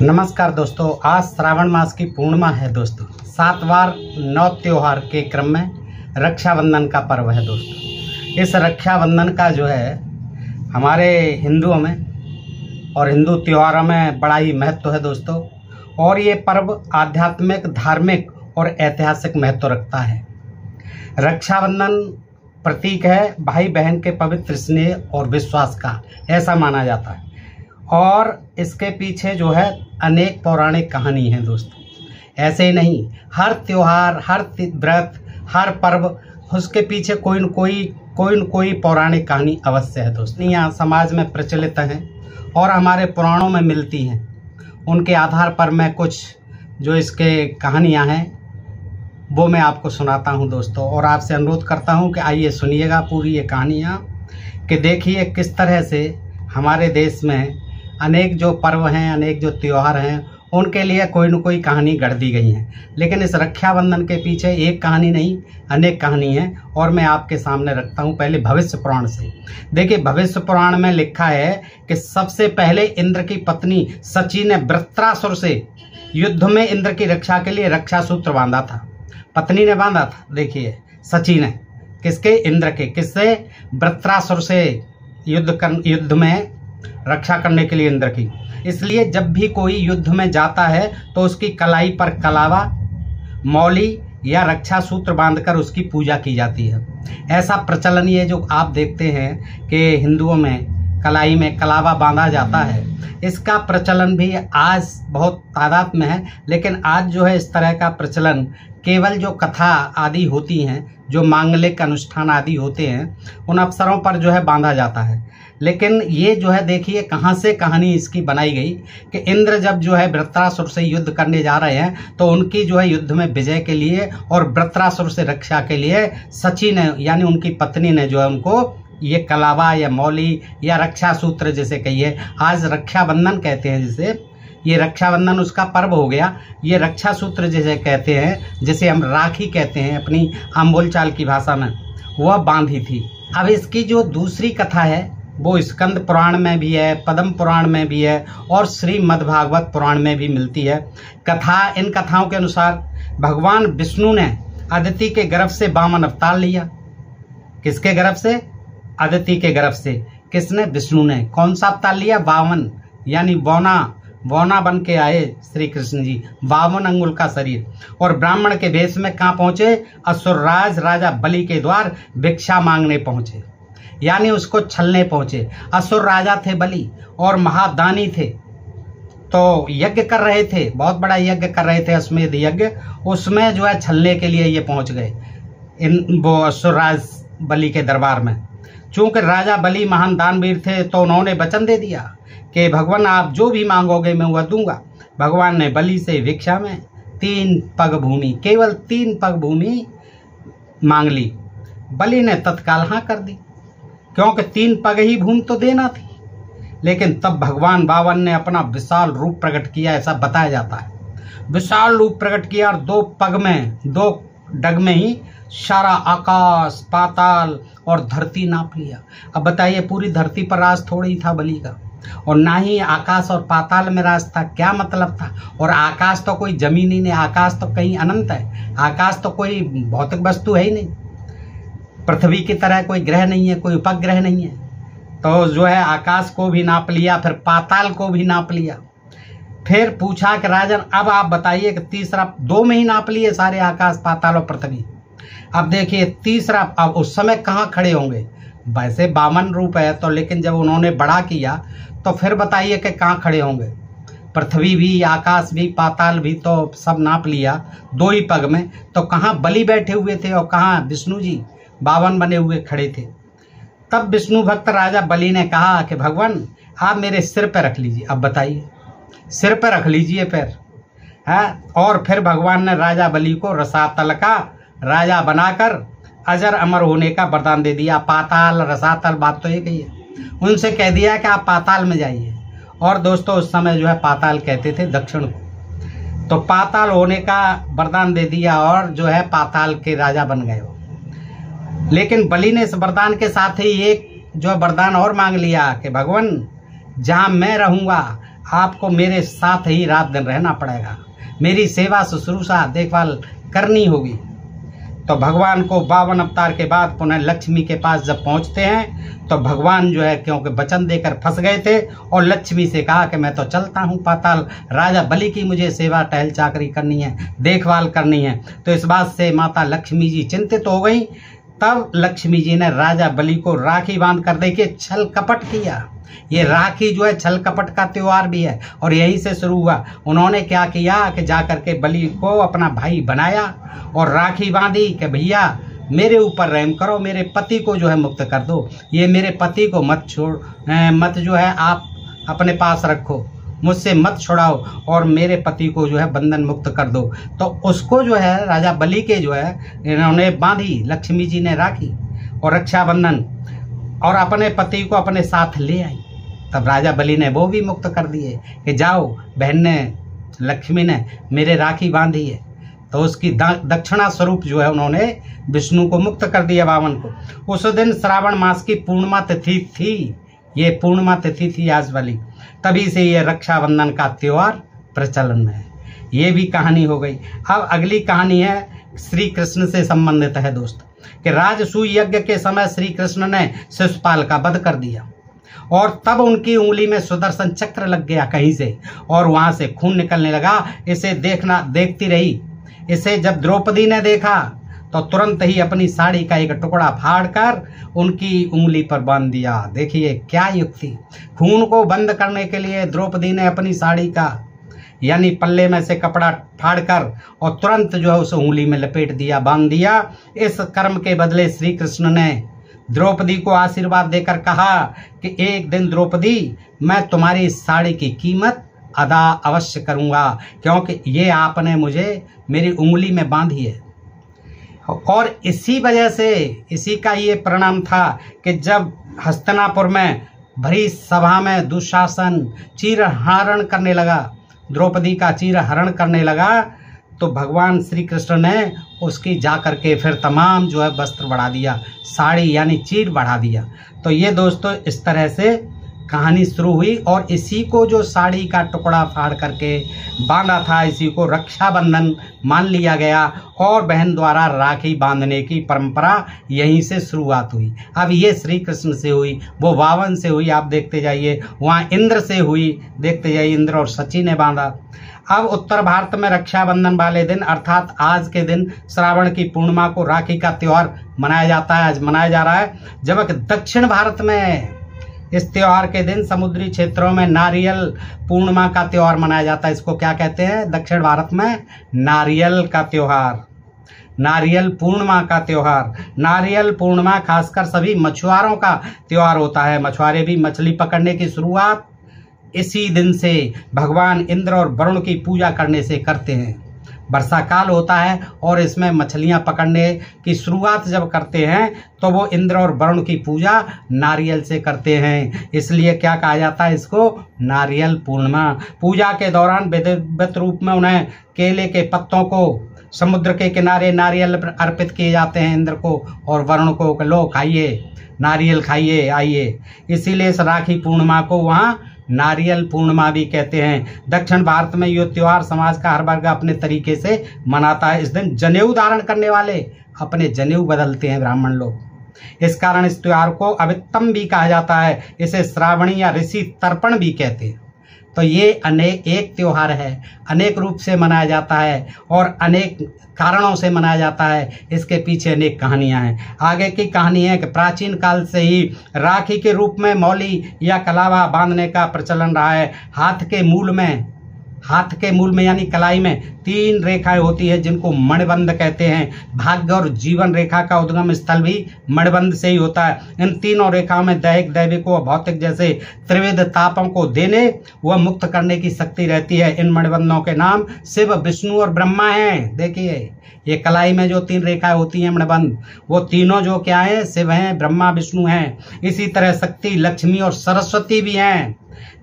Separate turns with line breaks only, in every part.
नमस्कार दोस्तों, आज श्रावण मास की पूर्णिमा है दोस्तों। 7 बार 9 त्योहार के क्रम में रक्षाबंधन का पर्व है दोस्तों। इस रक्षाबंधन का जो है हमारे हिंदुओं में और हिंदू त्योहारों में बड़ा ही महत्व है दोस्तों। और ये पर्व आध्यात्मिक, धार्मिक और ऐतिहासिक महत्व रखता है। रक्षाबंधन प्रतीक है भाई बहन के पवित्र स्नेह और विश्वास का, ऐसा माना जाता है। और इसके पीछे जो है अनेक पौराणिक कहानी है दोस्तों। ऐसे ही नहीं, हर त्योहार, हर व्रत, हर पर्व, उसके पीछे कोई न कोई पौराणिक कहानी अवश्य है दोस्तों। यहाँ समाज में प्रचलित हैं और हमारे पुराणों में मिलती हैं। उनके आधार पर मैं कुछ जो इसके कहानियाँ हैं वो मैं आपको सुनाता हूँ दोस्तों। और आपसे अनुरोध करता हूँ कि आइए सुनिएगा पूरी ये कहानियाँ, कि देखिए किस तरह से हमारे देश में अनेक जो पर्व हैं, अनेक जो त्यौहार हैं, उनके लिए कोई न कोई कहानी गढ़ दी गई है। लेकिन इस रक्षाबंधन के पीछे एक कहानी नहीं, अनेक कहानी है। और मैं आपके सामने रखता हूँ पहले भविष्य पुराण से। देखिए, भविष्य पुराण में लिखा है कि सबसे पहले इंद्र की पत्नी सची ने वृत्रासुर से युद्ध में इंद्र की रक्षा के लिए रक्षा सूत्र बांधा था। पत्नी ने बांधा था, देखिए सची ने। किसके? इंद्र के। किससे? वृत्रासुर से युद्ध में रक्षा करने के लिए इंद्र की। इसलिए जब भी कोई युद्ध में जाता है तो उसकी कलाई पर कलावा, मौली या रक्षा सूत्र बांधकर उसकी पूजा की जाती है। ऐसा प्रचलन ये जो आप देखते हैं कि हिंदुओं में कलाई में कलावा बांधा जाता है, इसका प्रचलन भी आज बहुत तादाद में है। लेकिन आज जो है इस तरह का प्रचलन केवल जो कथा आदि होती हैं, जो मांगलिक अनुष्ठान आदि होते हैं, उन अवसरों पर जो है बांधा जाता है। लेकिन ये जो है देखिए कहाँ से कहानी इसकी बनाई गई कि इंद्र जब जो है वृत्रासुर से युद्ध करने जा रहे हैं तो उनकी जो है युद्ध में विजय के लिए और वृत्रासुर से रक्षा के लिए सची ने, यानी उनकी पत्नी ने जो है उनको ये कलावा या मौली या रक्षा सूत्र जिसे कहिए, आज रक्षाबंधन कहते हैं जिसे, ये रक्षाबंधन उसका पर्व हो गया। ये रक्षा सूत्र जिसे कहते हैं, जिसे हम राखी कहते हैं अपनी आम बोलचाल की भाषा में, वह बांधी थी। अब इसकी जो दूसरी कथा है वो स्कंद पुराण में भी है, पद्म पुराण में भी है और श्रीमद्भागवत पुराण में भी मिलती है कथा। इन कथाओं के अनुसार भगवान विष्णु ने अदिति के गर्भ से वामन अवतार लिया। किसके गर्भ से? अदिति के गर्भ से। किसने? विष्णु ने। कौन सा अवतार लिया? वामन, यानी बौना बन के आए श्री कृष्ण जी, 52 अंगुल का शरीर। और ब्राह्मण के वेश में कहाँ पहुंचे? असुरराज राजा बलि के द्वार भिक्षा मांगने पहुंचे, यानी उसको छलने पहुंचे। असुर राजा थे बलि और महादानी थे, तो यज्ञ कर रहे थे, बहुत बड़ा यज्ञ कर रहे थे, अश्वमेध यज्ञ। उसमें जो है छलने के लिए ये पहुंच गए वो असुरराज बलि के दरबार में। चूंकि राजा बलि महान दानवीर थे तो उन्होंने वचन दे दिया कि भगवान आप जो भी मांगोगे मैं वह दूंगा। भगवान ने बलि से भिक्षा में 3 पग भूमि, केवल 3 पग भूमि मांग ली। बलि ने तत्काल हाँ कर दी, क्योंकि 3 पग ही भूमि तो देना थी। लेकिन तब भगवान बावन ने अपना विशाल रूप प्रकट किया, ऐसा बताया जाता है। विशाल रूप प्रकट किया और 2 पग में, 2 डग में ही सारा आकाश, पाताल और धरती नाप लिया। अब बताइए, पूरी धरती पर राज थोड़ी था बलि का, और ना ही आकाश और पाताल में राज था। क्या मतलब था? और आकाश तो कोई जमीन ही नहीं, आकाश तो कहीं अनंत है। आकाश तो कोई भौतिक वस्तु है ही नहीं, पृथ्वी की तरह कोई ग्रह नहीं है, कोई उपग्रह नहीं है। तो जो है आकाश को भी नाप लिया, फिर पाताल को भी नाप लिया। फिर पूछा कि राजन अब आप बताइए कि तीसरा, 2 में ही नाप लिए सारे आकाश, पाताल और पृथ्वी। अब देखिए तीसरा, अब उस समय कहाँ खड़े होंगे? वैसे 52 रूप है तो, लेकिन जब उन्होंने बड़ा किया तो फिर बताइए कि कहाँ खड़े होंगे? पृथ्वी भी, आकाश भी, पाताल भी तो सब नाप लिया 2 ही पग में। तो कहाँ बलि बैठे हुए थे और कहाँ विष्णु जी 52 बने हुए खड़े थे। तब विष्णु भक्त राजा बलि ने कहा कि भगवान आप मेरे सिर पर रख लीजिए। अब बताइए, सिर पर रख लीजिए पैर है। और फिर भगवान ने राजा बलि को रसातल का राजा बनाकर अजर अमर होने का वरदान दे दिया। पाताल, रसातल, बात तो एक ही है। उनसे कह दिया कि आप पाताल में जाइए। और दोस्तों उस समय जो है पाताल कहते थे दक्षिण को, तो पाताल होने का वरदान दे दिया और जो है पाताल के राजा बन गए हो। लेकिन बलि ने इस वरदान के साथ ही एक जो वरदान और मांग लिया कि भगवान जहाँ मैं रहूँगा आपको मेरे साथ ही रात दिन रहना पड़ेगा, मेरी सेवा शुश्रूषा देखभाल करनी होगी। तो भगवान को 52 अवतार के बाद पुनः लक्ष्मी के पास जब पहुंचते हैं तो भगवान जो है क्योंकि वचन देकर फंस गए थे और लक्ष्मी से कहा कि मैं तो चलता हूं पाताल, राजा बलि की मुझे सेवा टहल चाकरी करनी है, देखभाल करनी है। तो इस बात से माता लक्ष्मी जी चिंतित हो गई। तब लक्ष्मी जी ने राजा बलि को राखी बांध कर देखिए छल कपट किया। ये राखी जो है छल कपट का त्योहार भी है और यहीं से शुरू हुआ। उन्होंने क्या किया कि जाकर के बलि को अपना भाई बनाया और राखी बांधी कि भैया मेरे ऊपर रहम करो, मेरे पति को जो है मुक्त कर दो, ये मेरे पति को मत जो है आप अपने पास रखो, मुझसे मत छुड़ाओ और मेरे पति को जो है बंधन मुक्त कर दो। तो उसको जो है राजा बलि के जो है इन्होंने बांधी, लक्ष्मी जी ने राखी और रक्षाबंधन, और अपने पति को अपने साथ ले आई। तब राजा बलि ने वो भी मुक्त कर दिए कि जाओ, बहन ने लक्ष्मी ने मेरे राखी बांधी है। तो उसकी दक्षिणा स्वरूप जो है उन्होंने विष्णु को मुक्त कर दिया, वामन को। उस दिन श्रावण मास की पूर्णिमा तिथि थी, ये पूर्णिमा तिथि थी आज वाली, तभी से ये रक्षाबंधन का त्योहार प्रचलन में है। ये भी कहानी हो गई। अब अगली कहानी है श्री कृष्ण से संबंधित है दोस्त, कि राजसूय यज्ञ के समय श्री कृष्ण ने शिशुपाल का वध कर दिया और तब उनकी उंगली में सुदर्शन चक्र लग गया कहीं से और वहां से खून निकलने लगा। इसे देखती रही। इसे जब द्रौपदी ने देखा तो तुरंत ही अपनी साड़ी का एक टुकड़ा फाड़कर उनकी उंगली पर बांध दिया। देखिए क्या युक्ति। खून को बंद करने के लिए द्रौपदी ने अपनी साड़ी का यानी पल्ले में से कपड़ा फाड़कर और तुरंत जो है उसे उंगली में लपेट दिया, बांध दिया। इस कर्म के बदले श्री कृष्ण ने द्रौपदी को आशीर्वाद देकर कहा कि एक दिन द्रौपदी मैं तुम्हारी साड़ी की कीमत अदा अवश्य करूंगा, क्योंकि ये आपने मुझे मेरी उंगली में बांधी है। और इसी वजह से इसी का ये परिणाम था कि जब हस्तिनापुर में भरी सभा में दुशासन चीरहरण करने लगा, द्रौपदी का चीरहरण करने लगा, तो भगवान श्री कृष्ण ने उसकी जाकर के फिर तमाम जो है वस्त्र बढ़ा दिया, साड़ी यानी चीर बढ़ा दिया। तो ये दोस्तों इस तरह से कहानी शुरू हुई और इसी को जो साड़ी का टुकड़ा फाड़ करके बांधा था, इसी को रक्षाबंधन मान लिया गया और बहन द्वारा राखी बांधने की परंपरा यहीं से शुरुआत हुई। अब ये श्री कृष्ण से हुई, वो वावन से हुई, आप देखते जाइए, वहाँ इंद्र से हुई, देखते जाइए, इंद्र और सची ने बांधा। अब उत्तर भारत में रक्षाबंधन वाले दिन अर्थात आज के दिन श्रावण की पूर्णिमा को राखी का त्योहार मनाया जाता है, आज मनाया जा रहा है। जबकि दक्षिण भारत में इस त्योहार के दिन समुद्री क्षेत्रों में नारियल पूर्णिमा का त्योहार मनाया जाता है। इसको क्या कहते हैं दक्षिण भारत में? नारियल का त्योहार, नारियल पूर्णिमा का त्योहार। नारियल पूर्णिमा खासकर सभी मछुआरों का त्योहार होता है। मछुआरे भी मछली पकड़ने की शुरुआत इसी दिन से भगवान इंद्र और वरुण की पूजा करने से करते हैं। वर्षा काल होता है और इसमें मछलियां पकड़ने की शुरुआत जब करते हैं तो वो इंद्र और वरुण की पूजा नारियल से करते हैं, इसलिए क्या कहा जाता है इसको? नारियल पूर्णिमा। पूजा के दौरान विधिवत रूप में उन्हें केले के पत्तों को समुद्र के किनारे नारियल अर्पित किए जाते हैं इंद्र को और वरुण को, लो खाइए, नारियल खाइए, आइए। इसीलिए इस राखी पूर्णिमा को वहाँ नारियल पूर्णिमा भी कहते हैं। दक्षिण भारत में यह त्योहार समाज का हर वर्ग अपने तरीके से मनाता है। इस दिन जनेऊ धारण करने वाले अपने जनेऊ बदलते हैं ब्राह्मण लोग। इस कारण इस त्योहार को अवित्तम भी कहा जाता है। इसे श्रावणी या ऋषि तर्पण भी कहते हैं। तो ये एक त्योहार है, अनेक रूप से मनाया जाता है और अनेक कारणों से मनाया जाता है। इसके पीछे अनेक कहानियां हैं। आगे की कहानी है कि प्राचीन काल से ही राखी के रूप में मौली या कलावा बांधने का प्रचलन रहा है। हाथ के मूल में यानी कलाई में 3 रेखाएं होती है जिनको मणिबंध कहते हैं। भाग्य और जीवन रेखा का उद्गम स्थल भी मणिबंध से ही होता है। इन तीनों रेखाओं में दैहिक, दैविक व भौतिक जैसे त्रिविध तापों को देने व मुक्त करने की शक्ति रहती है। इन मणिबंधों के नाम शिव, विष्णु और ब्रह्मा हैं। देखिए ये कलाई में जो 3 रेखाएं होती हैं मणिबंध, वो तीनों जो क्या है? शिव हैं, ब्रह्मा, विष्णु हैं। इसी तरह शक्ति, लक्ष्मी और सरस्वती भी हैं।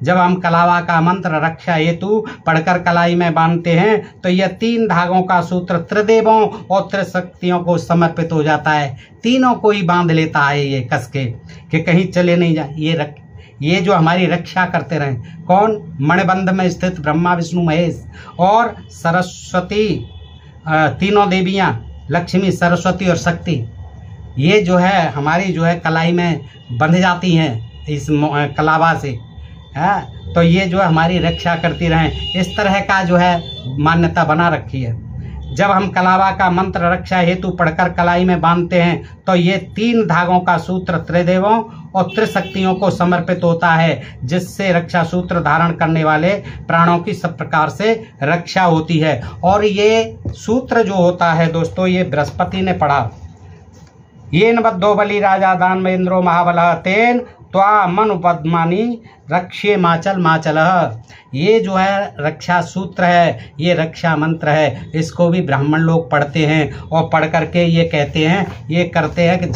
जब हम कलावा का मंत्र रक्षा हेतु पढ़कर कलाई में बांधते हैं तो यह 3 धागों का सूत्र त्रिदेवों और त्रिशक्तियों को समर्पित हो जाता है। तीनों को ही बांध लेता है ये कस के कि कहीं चले नहीं जाए। ये जो हमारी रक्षा करते रहे। कौन? मणिबंध में स्थित ब्रह्मा विष्णु महेश और सरस्वती, तीनों देवियाँ, लक्ष्मी, सरस्वती और शक्ति, ये जो है हमारी जो है कलाई में बंध जाती हैं इस कलावा से, है। तो ये जो है हमारी रक्षा करती रहें, इस तरह का जो है मान्यता बना रखी है। जब हम कलावा का मंत्र रक्षा हेतु पढ़कर कलाई में बांधते हैं तो ये 3 धागों का सूत्र त्रिदेवों और त्रिशक्तियों को समर्पित होता है, जिससे रक्षा सूत्र धारण करने वाले प्राणों की सब प्रकार से रक्षा होती है। और ये सूत्र जो होता है दोस्तों, ये बृहस्पति ने पढ़ा। ये नबद्धो बलि राजा दानवेंद्रो महाबलः तेन त्वा मनु पद्मानी रक्षे माचल माचलः। ये जो है रक्षा सूत्र है, ये रक्षा मंत्र है, इसको भी ब्राह्मण लोग पढ़ते हैं और पढ़ करके ये कहते हैं, ये करते हैं कि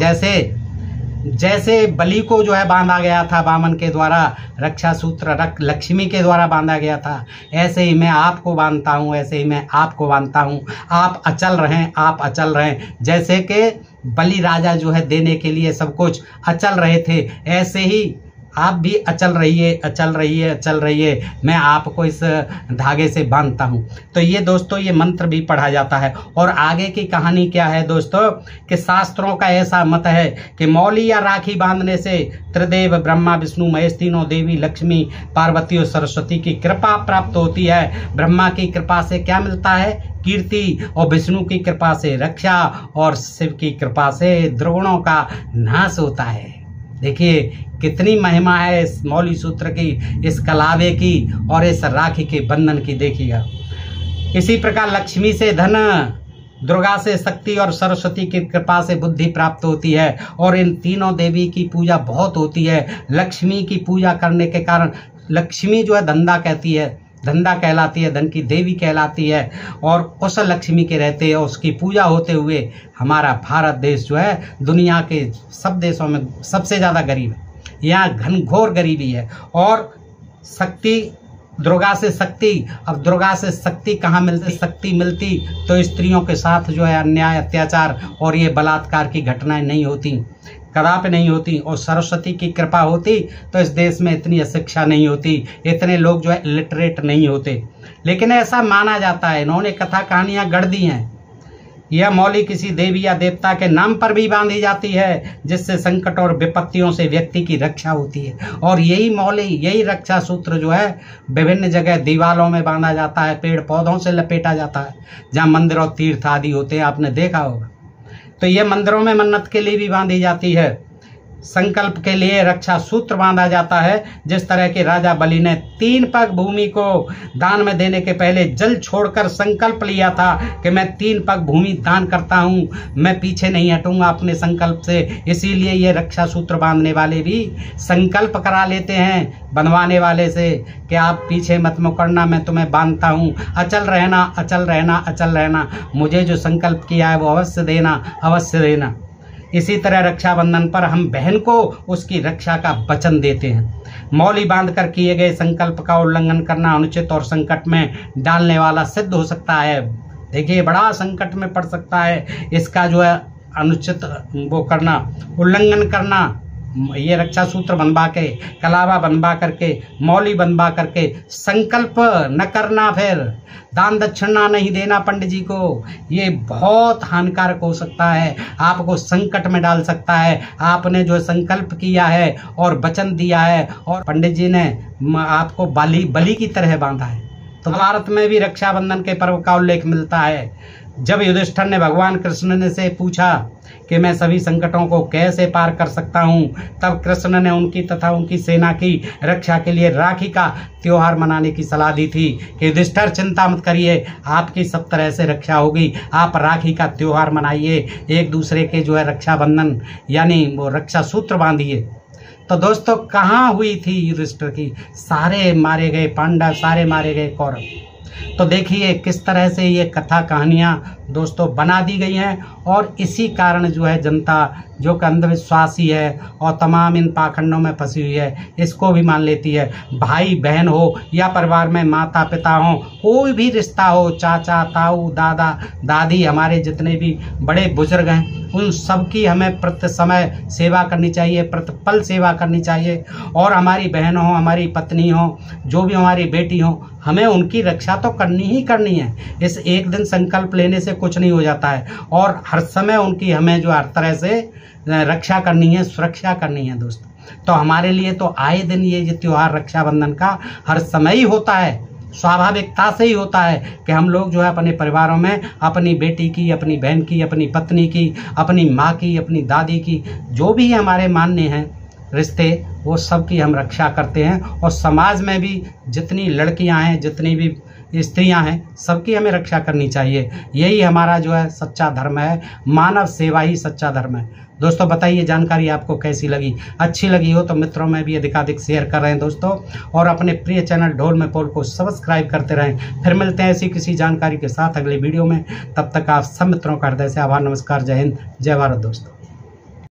जैसे बलि को जो है बांधा गया था वामन के द्वारा, रक्षा सूत्र लक्ष्मी के द्वारा बांधा गया था, ऐसे ही मैं आपको बांधता हूँ, ऐसे ही मैं आपको बांधता हूँ। आप अचल रहें, आप अचल रहें। जैसे कि बलि राजा जो है देने के लिए सब कुछ अचल रहे थे, ऐसे ही आप भी अचल रहिए, अचल रहिए, अचल रहिए। मैं आपको इस धागे से बांधता हूँ। तो ये दोस्तों ये मंत्र भी पढ़ा जाता है। और आगे की कहानी क्या है दोस्तों, कि शास्त्रों का ऐसा मत है कि मौली या राखी बांधने से त्रिदेव ब्रह्मा विष्णु महेश, तीनों देवी लक्ष्मी पार्वती और सरस्वती की कृपा प्राप्त होती है। ब्रह्मा की कृपा से क्या मिलता है? कीर्ति, और विष्णु की कृपा से रक्षा, और शिव की कृपा से दुर्गुणों का नाश होता है। देखिए कितनी महिमा है इस मौली सूत्र की, इस कलावे की और इस राखी के बंधन की। देखिएगा इसी प्रकार लक्ष्मी से धन, दुर्गा से शक्ति और सरस्वती की कृपा से बुद्धि प्राप्त होती है। और इन तीनों देवी की पूजा बहुत होती है। लक्ष्मी की पूजा करने के कारण लक्ष्मी जो है धंधा कहती है, धंधा कहलाती है, धन की देवी कहलाती है। और उस लक्ष्मी के रहते हैं, उसकी पूजा होते हुए हमारा भारत देश जो है दुनिया के सब देशों में सबसे ज़्यादा गरीब है। यहाँ घनघोर गरीबी है। और शक्ति, दुर्गा से शक्ति, अब दुर्गा से शक्ति कहाँ मिलती? शक्ति मिलती तो स्त्रियों के साथ जो है अन्याय, अत्याचार और ये बलात्कार की घटनाएं नहीं होती, कदापि नहीं होती। और सरस्वती की कृपा होती तो इस देश में इतनी अशिक्षा नहीं होती, इतने लोग जो है इलिटरेट नहीं होते। लेकिन ऐसा माना जाता है, इन्होंने कथा कहानियाँ गढ़ दी हैं। यह मौली किसी देवी या देवता के नाम पर भी बांधी जाती है, जिससे संकट और विपत्तियों से व्यक्ति की रक्षा होती है। और यही मौली, यही रक्षा सूत्र जो है विभिन्न जगह दीवारों में बांधा जाता है, पेड़ पौधों से लपेटा जाता है, जहाँ मंदिर और तीर्थ आदि होते हैं, आपने देखा होगा। तो ये मंदिरों में मन्नत के लिए भी बांधी जाती है, संकल्प के लिए रक्षा सूत्र बांधा जाता है। जिस तरह के राजा बलि ने 3 पग भूमि को दान में देने के पहले जल छोड़कर संकल्प लिया था कि मैं 3 पग भूमि दान करता हूँ, मैं पीछे नहीं हटूंगा अपने संकल्प से। इसीलिए ये रक्षा सूत्र बांधने वाले भी संकल्प करा लेते हैं बंधवाने वाले से कि आप पीछे मत मुकरना, मैं तुम्हें बांधता हूँ, अचल रहना, अचल रहना, अचल रहना, मुझे जो संकल्प किया है वो अवश्य देना, अवश्य देना। इसी तरह रक्षाबंधन पर हम बहन को उसकी रक्षा का वचन देते हैं। मौली बांधकर किए गए संकल्प का उल्लंघन करना अनुचित और संकट में डालने वाला सिद्ध हो सकता है। देखिए बड़ा संकट में पड़ सकता है इसका जो है अनुचित वो करना, उल्लंघन करना। ये रक्षा सूत्र बनवा के, कलावा बनवा करके, मौली बनवा करके संकल्प न करना, फिर दान दक्षिणा नहीं देना पंडित जी को, ये बहुत हानिकारक हो सकता है, आपको संकट में डाल सकता है। आपने जो संकल्प किया है और वचन दिया है और पंडित जी ने आपको बलि की तरह बांधा है। तो भारत में भी रक्षाबंधन के पर्व का उल्लेख मिलता है। जब युधिष्ठिर ने भगवान कृष्ण ने से पूछा कि मैं सभी संकटों को कैसे पार कर सकता हूँ, तब कृष्ण ने उनकी तथा उनकी सेना की रक्षा के लिए राखी का त्योहार मनाने की सलाह दी थी कि युधिष्ठिर चिंता मत करिए, आपकी सब तरह से रक्षा होगी, आप राखी का त्योहार मनाइए, एक दूसरे के जो है रक्षाबंधन यानी वो रक्षा सूत्र बांधिए। तो दोस्तों कहाँ हुई थी युधिष्ठिर की? सारे मारे गए पांडव, सारे मारे गए कौरव। तो देखिए किस तरह से ये कथा कहानियाँ दोस्तों बना दी गई हैं, और इसी कारण जो है जनता जो कि अंधविश्वासी है और तमाम इन पाखंडों में फंसी हुई है, इसको भी मान लेती है। भाई बहन हो या परिवार में माता पिता हो, कोई भी रिश्ता हो, चाचा ताऊ दादा दादी, हमारे जितने भी बड़े बुजुर्ग हैं, उन सब की हमें प्रति समय सेवा करनी चाहिए, प्रतिपल सेवा करनी चाहिए। और हमारी बहन हो, हमारी पत्नी हो, जो भी हमारी बेटी हो, हमें उनकी रक्षा तो करनी ही करनी है। इस एक दिन संकल्प लेने से कुछ नहीं हो जाता है, और हर समय उनकी हमें जो हर तरह से रक्षा करनी है, सुरक्षा करनी है दोस्तों। तो हमारे लिए तो आए दिन ये त्योहार रक्षाबंधन का हर समय ही होता है, स्वाभाविकता से ही होता है कि हम लोग जो है अपने परिवारों में अपनी बेटी की, अपनी बहन की, अपनी पत्नी की, अपनी माँ की, अपनी दादी की, जो भी हमारे मान्य हैं रिश्ते, वो सब की हम रक्षा करते हैं। और समाज में भी जितनी लड़कियां हैं, जितनी भी स्त्रियां हैं, सबकी हमें रक्षा करनी चाहिए। यही हमारा जो है सच्चा धर्म है, मानव सेवा ही सच्चा धर्म है। दोस्तों बताइए जानकारी आपको कैसी लगी? अच्छी लगी हो तो मित्रों में भी अधिकाधिक शेयर कर रहे हैं दोस्तों, और अपने प्रिय चैनल ढोल में पोल को सब्सक्राइब करते रहें। फिर मिलते हैं ऐसी किसी जानकारी के साथ अगले वीडियो में। तब तक आप सब मित्रों का हृदय से आभार, नमस्कार, जय हिंद, जय भारत दोस्तों।